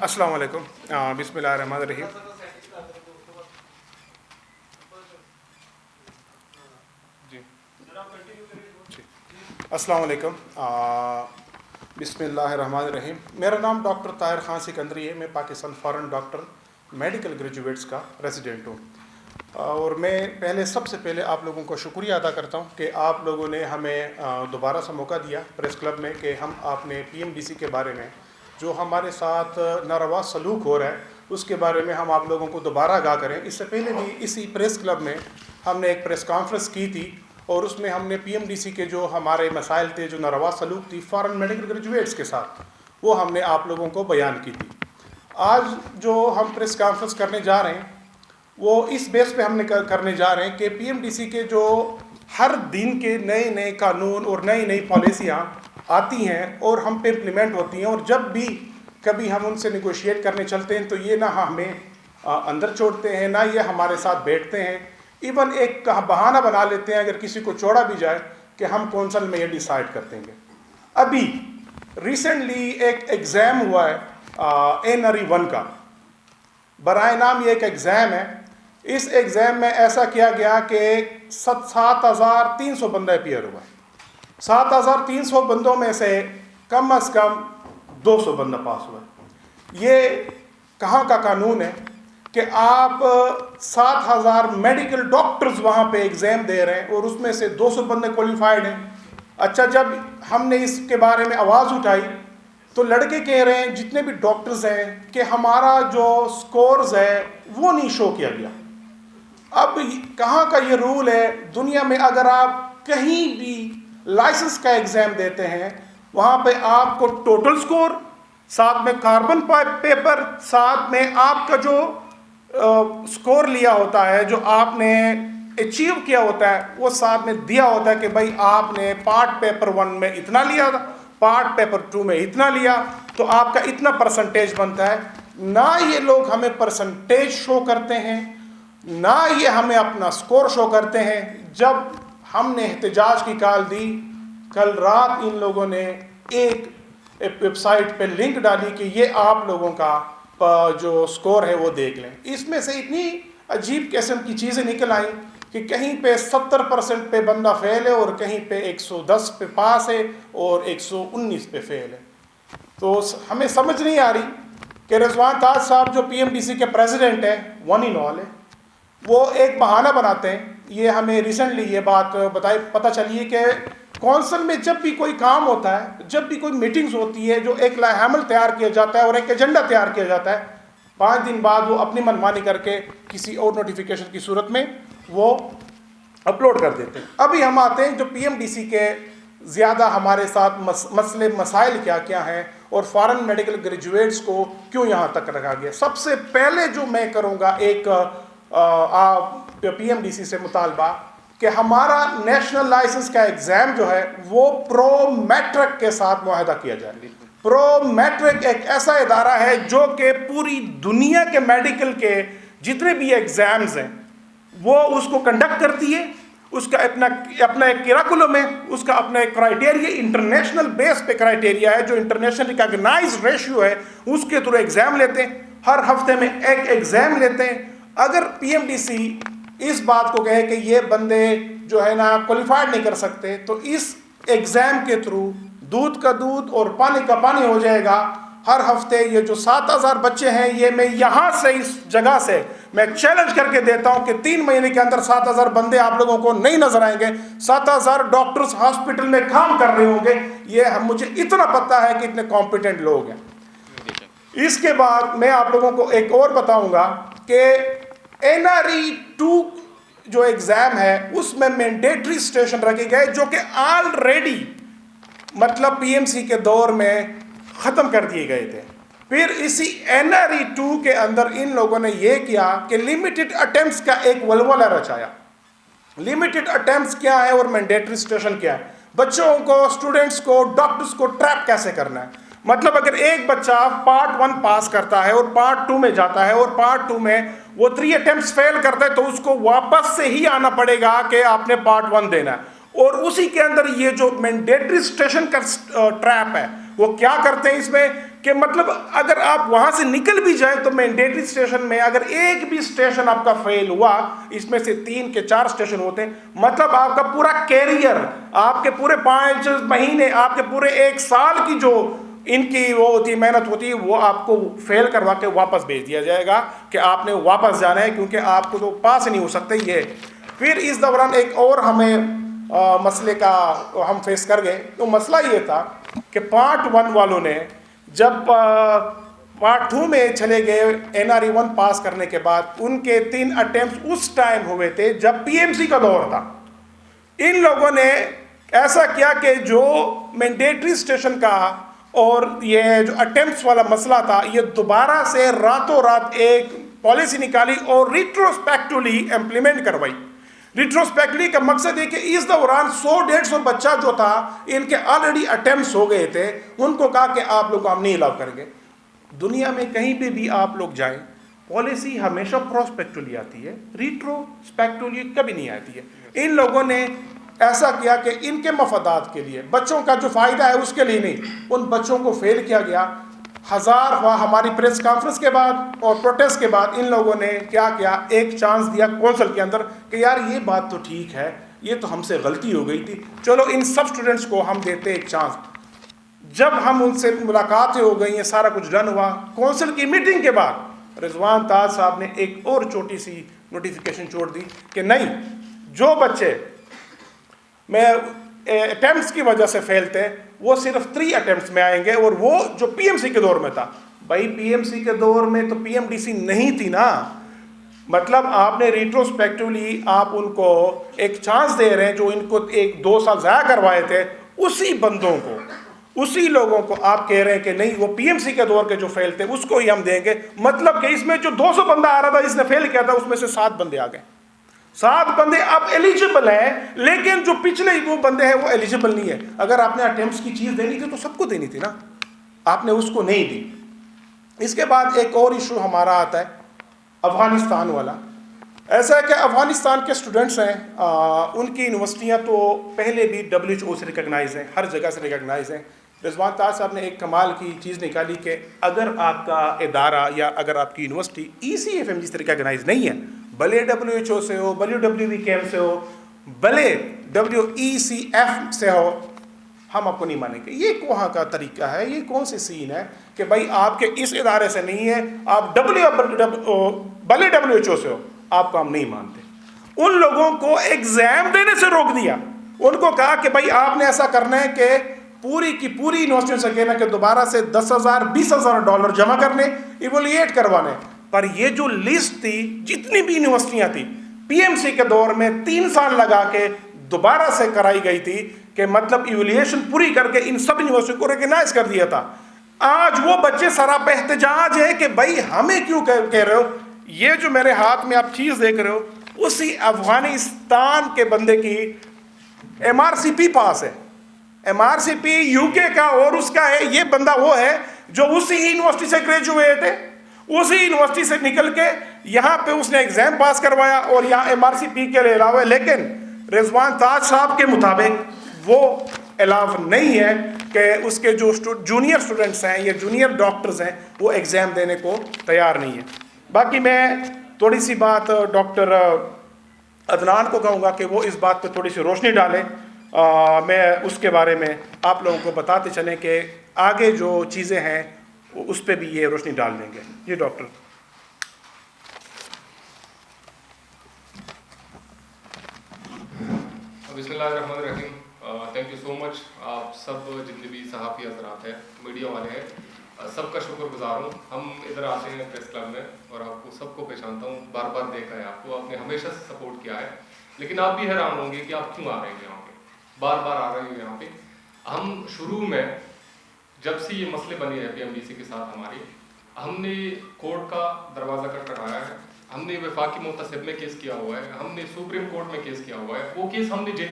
السلام علیکم. بسم اللہ الرحمن الرحیم. جی السلام علیکم. بسم اللہ الرحمن الرحیم. میرا نام ڈاکٹر طاہر خان سکندری ہے. میں Pakistan foreign doctor medical graduates کا پریزیڈنٹ ہوں. اور میں سب سے پہلے آپ لوگوں کو شکریہ ادا کرتا ہوں کہ آپ لوگوں نے ہمیں دوبارہ سے موقع دیا پریس کلب میں کہ ہم آپ نے پی ایم ڈی سی کے بارے میں جو ہمارے ساتھ ناروا سلوک ہو رہا ہے اس کے بارے میں ہم آپ لوگوں کو دوبارہ آگاہ کریں. اس سے پہلے بھی اسی پریس کلب میں ہم نے ایک پریس کانفرنس کی تھی اور اس میں ہم نے پی ایم ڈی سی کے جو ہمارے مسائل تھے, جو ناروا سلوک تھی فارن میڈیکل گریجویٹس کے ساتھ, وہ ہم نے آپ لوگوں کو بیان کی تھی. آج جو ہم پریس کانفرنس کرنے جا رہے ہیں وہ اس بیس پہ ہم نے کرنے جا رہے ہیں کہ پی ایم ڈی سی کے جو ہر دن کے نئے نئے قانون اور نئی نئی پالیسیاں آتی ہیں اور ہم پہ امپلیمنٹ ہوتی ہیں, اور جب بھی کبھی ہم ان سے نیگوشیٹ کرنے چلتے ہیں تو یہ نہ ہمیں اندر چھوڑتے ہیں نہ یہ ہمارے ساتھ بیٹھتے ہیں. ایون ایک بہانہ بنا لیتے ہیں اگر کسی کو چھوڑا بھی جائے کہ ہم کونسل میں یہ ڈیسائیڈ کر دیں گے. ابھی ریسنٹلی ایک ایگزام ہوا ہے NRE-1 کا. برائے نام یہ ایک ایگزام ہے. اس ایگزام میں ایسا کیا گیا کہ 7,300 بندہ اپیئر ہوا ہے. 7,300 بندوں میں سے کم از کم 200 بندہ پاس ہوا ہے. یہ کہاں کا قانون ہے کہ آپ 7,000 میڈیکل ڈاکٹرز وہاں پہ ایگزام دے رہے ہیں اور اس میں سے 200 بندے کوالیفائڈ ہیں. اچھا, جب ہم نے اس کے بارے میں آواز اٹھائی تو لڑکے کہہ رہے ہیں جتنے بھی ڈاکٹرز ہیں کہ ہمارا جو سکورز ہے وہ نہیں شو کیا گیا. اب کہاں کا یہ رول ہے دنیا میں؟ اگر آپ کہیں بھی لائسنس کا ایگزام دیتے ہیں وہاں پہ آپ کو ٹوٹل سکور, ساتھ میں کاربن پیپر, ساتھ میں آپ کا جو سکور لیا ہوتا ہے, جو آپ نے اچیو کیا ہوتا ہے, وہ ساتھ میں دیا ہوتا ہے کہ بھائی آپ نے پارٹ پیپر 1 میں اتنا لیا تھا, پارٹ پیپر 2 میں اتنا لیا, تو آپ کا اتنا پرسنٹیج بنتا ہے. نہ یہ لوگ ہمیں پرسنٹیج شو کرتے ہیں نہ یہ ہمیں اپنا سکور شو کرتے ہیں. جب ہم نے احتجاج کی کال دی, کل رات ان لوگوں نے ایک ویب سائٹ پہ لنک ڈالی کہ یہ آپ لوگوں کا جو سکور ہے وہ دیکھ لیں. اس میں سے اتنی عجیب قسم کی چیزیں نکل آئیں کہ کہیں پہ 70% پہ بندہ فیل ہے اور کہیں پہ 110 پہ پاس ہے اور 119 پہ فیل ہے. تو ہمیں سمجھ نہیں آ رہی کہ رضوان تاج صاحب جو پی ایم ڈی سی کے پریزیڈنٹ ہیں, ون ان آل ہے, وہ ایک بہانہ بناتے ہیں. یہ ہمیں ریسنٹلی یہ بات پتہ چلی ہے کہ کونسل میں جب بھی کوئی کام ہوتا ہے, جب بھی کوئی میٹنگز ہوتی ہے, جو ایک لائحہ عمل تیار کیا جاتا ہے اور ایک ایجنڈا تیار کیا جاتا ہے, 5 دن بعد وہ اپنی منمانی کر کے کسی اور نوٹیفیکیشن کی صورت میں وہ اپلوڈ کر دیتے ہیں. ابھی ہم آتے ہیں جو پی ایم ڈی سی کے زیادہ ہمارے ساتھ مسائل کیا کیا ہیں اور فارن میڈیکل گریجویٹس کو کیوں یہاں تک رکھا گیا. سب سے پہلے جو میں کروں گا ایک پی ایم ڈی سی سے مطالبہ کہ ہمارا نیشنل لائسنس کا ایگزام جو ہے وہ پرو میٹرک کے ساتھ معاہدہ کیا جائے. پرو میٹرک ایک ایسا ادارہ ہے جو کہ پوری دنیا کے میڈیکل کے جتنے بھی ایگزامز ہیں وہ اس کو کنڈکٹ کرتی ہے. اس کا اپنا ایک کریکولم ہے, اس کا اپنا ایک کرائٹیریا, انٹرنیشنل بیس پہ کرائٹیریا ہے جو انٹرنیشنل ریکگنائز ریشیو ہے, اس کے تھرو ایگزام لیتے ہیں. ہر ہفتے میں ایک ایگزام لیتے ہیں. اگر پی ایم ڈی سی اس بات کو کہے کہ یہ بندے جو ہے نا کوالیفائڈ نہیں کر سکتے, تو اس ایگزام کے تھرو دودھ کا دودھ اور پانی کا پانی ہو جائے گا. ہر ہفتے یہ جو 7,000 بچے ہیں, یہ میں یہاں سے اس جگہ سے میں چیلنج کر کے دیتا ہوں کہ 3 مہینے کے اندر 7,000 بندے آپ لوگوں کو نہیں نظر آئیں گے. 7,000 ڈاکٹرز ہاسپٹل میں کام کر رہے ہوں گے. یہ مجھے اتنا پتہ ہے کہ اتنے کمپیٹنٹ لوگ ہیں. اس کے بعد میں آپ لوگوں کو ایک اور بتاؤں گا کہ NRE-2 جو ایگزام ہے اس میں مینڈیٹری اسٹیشن رکھے گئے جو کہ آلریڈی مطلب پی ایم سی کے دور میں ختم کر دیے گئے تھے. پھر اسی NRE-2 کے اندر ان لوگوں نے یہ کیا کہ لمیٹڈ اٹیمپٹس کا ایک ولولہ رچایا. لمیٹڈ اٹیمپٹس کیا ہے اور مینڈیٹری اسٹیشن کیا ہے؟ بچوں کو, اسٹوڈنٹس کو, ڈاکٹرز کو ٹریپ کیسے کرنا ہے. مطلب اگر ایک بچہ پارٹ 1 پاس کرتا ہے اور پارٹ 2 میں جاتا ہے اور پارٹ 2 میں وہ 3 اٹیمپٹس فیل کرتا ہے تو اس کو واپس سے ہی آنا پڑے گا کہ آپ نے پارٹ 1 دینا ہے. اور اسی کے اندر یہ جو مینڈیٹری اسٹیشن کا ٹریپ ہے وہ کیا کرتے ہیں اس میں کہ مطلب اگر آپ وہاں سے نکل بھی جائیں تو مینڈیٹری اسٹیشن میں اگر ایک بھی اسٹیشن آپ کا فیل ہوا، اس میں سے 3 کے 4 اسٹیشن ہوتے ہیں، مطلب آپ کا پورا کیریئر، آپ کے پورے 5 مہینے، آپ کے پورے 1 سال کی جو ان کی وہ ہوتی محنت ہوتی ہے، وہ آپ کو فیل کروا کے واپس بھیج دیا جائے گا کہ آپ نے واپس جانا ہے، کیونکہ آپ کو تو پاس نہیں ہو سکتے یہ۔ پھر اس دوران ایک اور ہمیں مسئلے کا ہم فیس کر گئے، تو مسئلہ یہ تھا کہ پارٹ 1 والوں نے جب پارٹ 2 میں چلے گئے NRE 1 پاس کرنے کے بعد، ان کے 3 اٹیمپٹس اس ٹائم ہوئے تھے جب PMC کا دور تھا۔ ان لوگوں نے ایسا کیا کہ جو مینڈیٹری اسٹیشن کا اور یہ جو اٹیمپٹس والا مسئلہ تھا، یہ دوبارہ سے راتوں رات ایک پالیسی نکالی اور ریٹروسپیکٹولی امپلیمنٹ کروائی۔ ریٹروسپیکٹلی کا مقصد ہے کہ اس دوران 100-150 بچہ جو تھا، ان کے آلریڈی اٹیمپٹس ہو گئے تھے، ان کو کہا کہ آپ لوگ ہم نہیں الاؤ کریں گے۔ دنیا میں کہیں پہ بھی آپ لوگ جائیں، پالیسی ہمیشہ پروسپیکٹولی آتی ہے، ریٹروسپیکٹولی کبھی نہیں آتی ہے۔ ان لوگوں نے ایسا کیا کہ ان کے مفادات کے لیے، بچوں کا جو فائدہ ہے اس کے لیے نہیں، ان بچوں کو فیل کیا گیا۔ ہماری پریس کانفرنس کے بعد اور پروٹیسٹ کے بعد ان لوگوں نے کیا کیا، ایک چانس دیا کونسل کے اندر کہ یار یہ بات تو ٹھیک ہے، یہ تو ہم سے غلطی ہو گئی تھی، چلو ان سب اسٹوڈنٹس کو ہم دیتے ایک چانس۔ جب ہم ان سے ملاقاتیں ہو گئی ہیں، سارا کچھ ڈن ہوا، کونسل کی میٹنگ کے بعد رضوان تاج صاحب نے ایک اور چھوٹی سی نوٹیفیکیشن چھوڑ دی کہ نہیں، جو بچے میں اٹیمپٹس کی وجہ سے فیل تھے وہ صرف 3 اٹیمپٹس میں آئیں گے، اور وہ جو PMC کے دور میں تھا۔ بھائی PMC کے دور میں تو PMDC نہیں تھی نا، مطلب آپ نے ریٹروسپیکٹولی آپ ان کو ایک چانس دے رہے ہیں، جو ان کو 1-2 سال ضائع کروائے تھے، اسی بندوں کو، اسی لوگوں کو آپ کہہ رہے ہیں کہ نہیں، وہ PMC کے دور کے جو فیل تھے اس کو ہی ہم دیں گے۔ مطلب کہ اس میں جو 200 بندہ آ رہا تھا، اس نے فیل کیا تھا، اس میں سے 7 بندے آ گئے، 7 بندے اب ایلیجیبل ہیں، لیکن جو پچھلے وہ بندے ہیں وہ ایلیجیبل نہیں ہے۔ اگر آپ نے اٹیمپٹس کی چیز دینی تھی تو سب کو دینی تھی نا، آپ نے اس کو نہیں دی۔ اس کے بعد ایک اور ایشو ہمارا آتا ہے افغانستان والا۔ ایسا ہے کہ افغانستان کے اسٹوڈنٹس ہیں، ان کی یونیورسٹیاں تو پہلے بھی WHO سے ریکگنائز ہیں، ہر جگہ سے ریکگنائز ہیں۔ رضوان تاج صاحب نے ایک کمال کی چیز نکالی کہ اگر آپ کا ادارہ یا اگر آپ کی یونیورسٹی ECFMG سے ریکگنائز نہیں ہے، بھلے WHO سے ہو، WWVCAM سے ہو، بھلے WECF سے ہو، ہم آپ کو نہیں مانیں گے۔ یہ کہاں کا طریقہ ہے، یہ کون سے سین ہے کہ بھائی آپ کے اس ادارے سے نہیں ہے، آپ بھلے WHO سے ہو، آپ کو ہم نہیں مانتے۔ ان لوگوں کو ایگزام دینے سے روک دیا، ان کو کہا کہ بھائی آپ نے ایسا کرنا ہے کہ پوری کی پوری یونیورسٹیوں سے کہنا کہ دوبارہ سے $10,000-20,000 جمع کرنے، ایویلویٹ کروانے۔ پر یہ جو لسٹ تھی، جتنی بھی یونیورسٹیاں تھیں PMC کے دور میں 3 سال لگا کے دوبارہ سے کرائی گئی تھی، کہ مطلب ایویلیویشن پوری کر کے ان سب یونیورسٹیوں کو ریکگنائز کر دیا تھا۔ آج وہ بچے سراپا احتجاج ہے کہ بھائی ہمیں کیوں کہہ رہے ہو؟ یہ جو میرے ہاتھ میں آپ چیز دیکھ رہے ہو، اسی افغانستان کے بندے کی MRCP پاس ہے، MRCP UK کا اور اس کا ہے۔ یہ بندہ وہ ہے جو اسی یونیورسٹی سے گریجویٹ ہے، اسی یونیورسٹی سے نکل کے یہاں پہ اس نے ایگزام پاس کروایا اور یہاں MRCP کے لیے علاوہ ہے، لیکن رضوان تاج صاحب کے مطابق وہ الاؤ نہیں ہے کہ اس کے جو جونیئر اسٹوڈنٹس ہیں یا جونیئر ڈاکٹرز ہیں وہ ایگزام دینے کو تیار نہیں ہیں۔ باقی میں تھوڑی سی بات ڈاکٹر عدنان کو کہوں گا کہ وہ اس بات پہ تھوڑی سی روشنی ڈالیں، میں اس کے بارے میں آپ لوگوں کو بتاتے چلیں کہ آگے جو چیزیں ہیں اس پہ بھی یہ روشنی ڈال دیں گے۔ جی ڈاکٹر۔ بسم اللہ الرحمن الرحیم۔ تھینک یو سو مچ۔ آپ سب جتنے بھی صحافی حضرات ہیں، میڈیا والے ہیں، سب کا شکر گزار ہوں۔ ہم ادھر آتے ہیں پریس کلب میں اور آپ کو سب کو پہچانتا ہوں، بار بار دیکھا ہے آپ کو، آپ نے ہمیشہ سے سپورٹ کیا ہے، لیکن آپ بھی حیران ہوں گے کہ آپ کیوں آ رہے ہیں یہاں پہ، بار بار آ رہے ہیں یہاں پہ۔ ہم شروع میں جب سے یہ مسئلے بنے ہیں PMDC کے ساتھ ہمارے، ہم نے کورٹ کا دروازہ کھٹکھٹایا ہے، ہم نے وفاقی محتسب میں کیس کیا ہوا ہے، ہم نے سپریم کورٹ میں کیس کیا ہوا ہے، وہ کیس ہم نے